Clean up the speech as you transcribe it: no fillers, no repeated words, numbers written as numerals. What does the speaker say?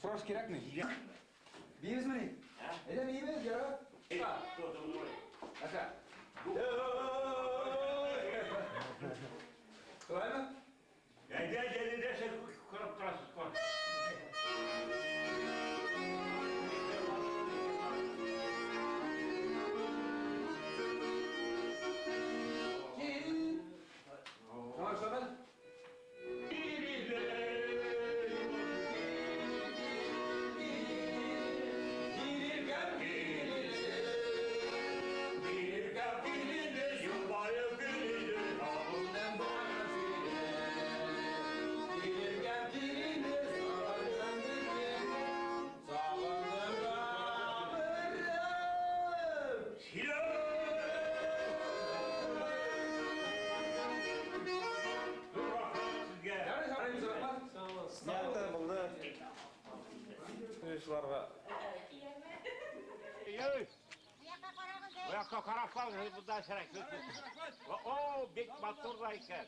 Frost kerak mi? Biymizmi ne? Neden biymiz ya? Nasıl? Kolay mı? Gel derse kırıp durasız koy. Tamam Şaban. Nerede buldu? Üsvarga. Bu yakka karakol bundan şerek. Oo, bek batur da iken.